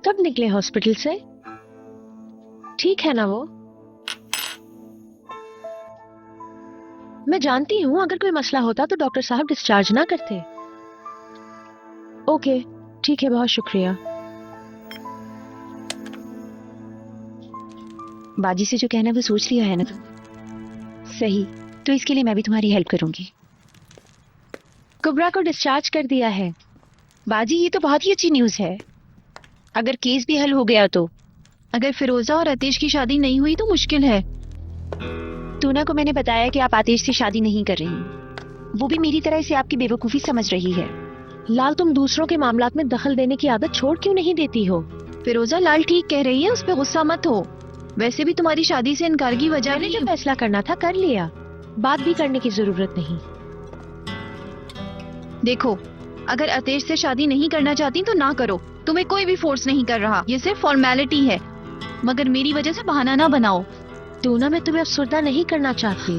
कब निकले हॉस्पिटल से? ठीक है ना वो? मैं जानती हूँ अगर कोई मसला होता तो डॉक्टर साहब डिस्चार्ज ना करते। ओके ठीक है, बहुत शुक्रिया। बाजी से जो कहना वो सोच लिया है ना तुम? सही, तो इसके लिए मैं भी तुम्हारी हेल्प करूंगी। कुबरा को डिस्चार्ज कर दिया है। बाजी ये तो बहुत ही अच्छी न्यूज़ है। अगर केस भी हल हो गया तो अगर फिरोजा और आतिश की शादी नहीं हुई तो मुश्किल है। टूना को मैंने बताया कि आप आतिश से शादी नहीं कर रही। वो भी मेरी तरह से आपकी बेवकूफ़ी समझ रही है। लाल, तुम दूसरों के मामलात में दखल देने की आदत छोड़ क्यों नहीं देती हो? फिरोजा, लाल ठीक कह रही है, उस पर गुस्सा मत हो। वैसे भी तुम्हारी शादी से इनकार की वजह मैंने जो फैसला करना था कर लिया, बात भी करने की जरूरत नहीं। देखो, अगर आतिश से शादी नहीं करना चाहती तो ना करो। तुम्हें कोई भी फोर्स नहीं कर रहा, ये सिर्फ फॉर्मेलिटी है। मगर मेरी वजह से बहाना ना बनाओ। टूना, मैं तुम्हें अफसुर्दा नहीं करना चाहती।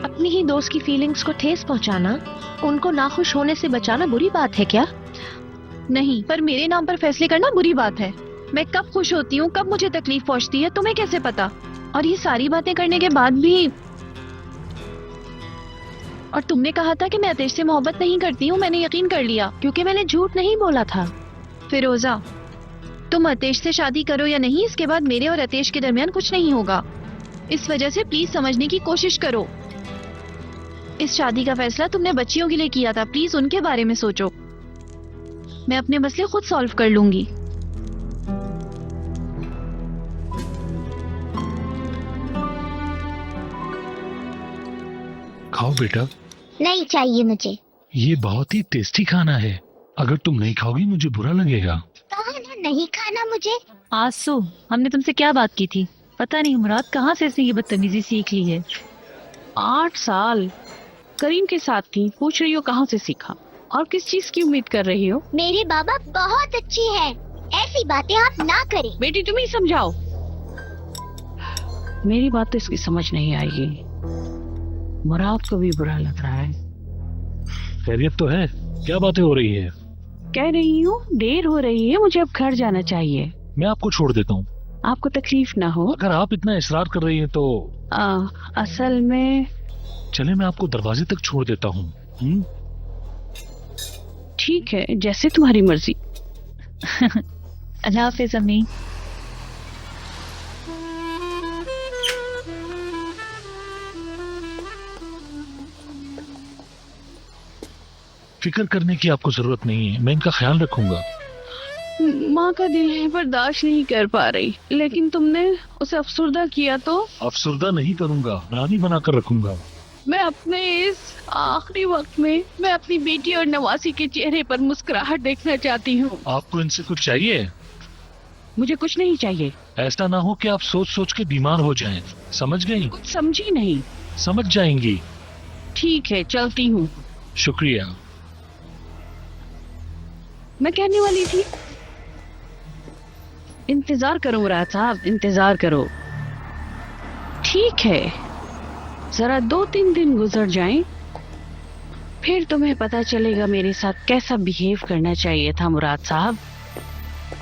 अपनी ही दोस्त की फीलिंग्स को ठेस पहुंचाना, उनको नाखुश होने से बचाना बुरी बात है क्या? नहीं, पर मेरे नाम पर फैसले करना बुरी बात है। मैं कब खुश होती हूँ, कब मुझे तकलीफ पहुँचती है, तुम्हें कैसे पता? और ये सारी बातें करने के बाद भी और तुमने कहा था कि मैं आतिश से मोहब्बत नहीं करती हूँ, मैंने यकीन कर लिया। क्योंकि मैंने झूठ नहीं बोला था। फिरोजा, तुम आतिश से शादी करो या नहीं, इसके बाद मेरे और आतिश के दरमियान कुछ नहीं होगा। इस वजह से प्लीज समझने की कोशिश करो। इस शादी का फैसला तुमने बच्चियों के लिए किया था, प्लीज उनके बारे में सोचो। मैं अपने मसले खुद सॉल्व कर लूंगी। खाओ बेटा। नहीं चाहिए मुझे। ये बहुत ही टेस्टी खाना है। अगर तुम नहीं खाओगी मुझे बुरा लगेगा। कहा ना नहीं खाना मुझे। आसू, हमने तुमसे क्या बात की थी? पता नहीं मुराद कहाँ से इसने ये बदतमीजी सीख ली है। 8 साल करीम के साथ थी, पूछ रही हो कहाँ से सीखा और किस चीज की उम्मीद कर रही हो? मेरे बाबा बहुत अच्छे हैं, ऐसी बातें आप ना करें। बेटी तुम ही समझाओ। मेरी बात तो इसकी समझ नहीं आएगी। मुराद को भी बुरा लग रहा है। खैरियत तो है? क्या बातें हो रही है? कह रही हूँ देर हो रही है, मुझे अब घर जाना चाहिए। मैं आपको छोड़ देता हूँ। आपको तकलीफ ना हो। अगर आप इतना इसरार कर रही हैं तो असल में चले मैं आपको दरवाजे तक छोड़ देता हूँ। ठीक है, जैसे तुम्हारी मर्जी। अल्लाह हाफिज अम्मी। फिक्र करने की आपको जरूरत नहीं है, मैं इनका ख्याल रखूंगा। माँ का दिल है बर्दाश्त नहीं कर पा रही, लेकिन तुमने उसे अफसुर्दा किया तो? अफसुर्दा नहीं करूंगा, रानी बनाकर रखूंगा। मैं अपने इस आखिरी वक्त में मैं अपनी बेटी और नवासी के चेहरे पर मुस्कुराहट देखना चाहती हूँ। आपको इनसे कुछ चाहिए? मुझे कुछ नहीं चाहिए। ऐसा ना हो कि आप सोच सोच के बीमार हो जाएं। समझ गई? कुछ समझी नहीं। समझ जाएंगी। ठीक है, चलती हूँ। शुक्रिया। मैं कहने वाली थी, इंतजार करो मुराद साहब, इंतजार करो। ठीक है, जरा 2-3 दिन गुजर जाएं, फिर तुम्हें पता चलेगा मेरे साथ कैसा बिहेव करना चाहिए था मुराद साहब।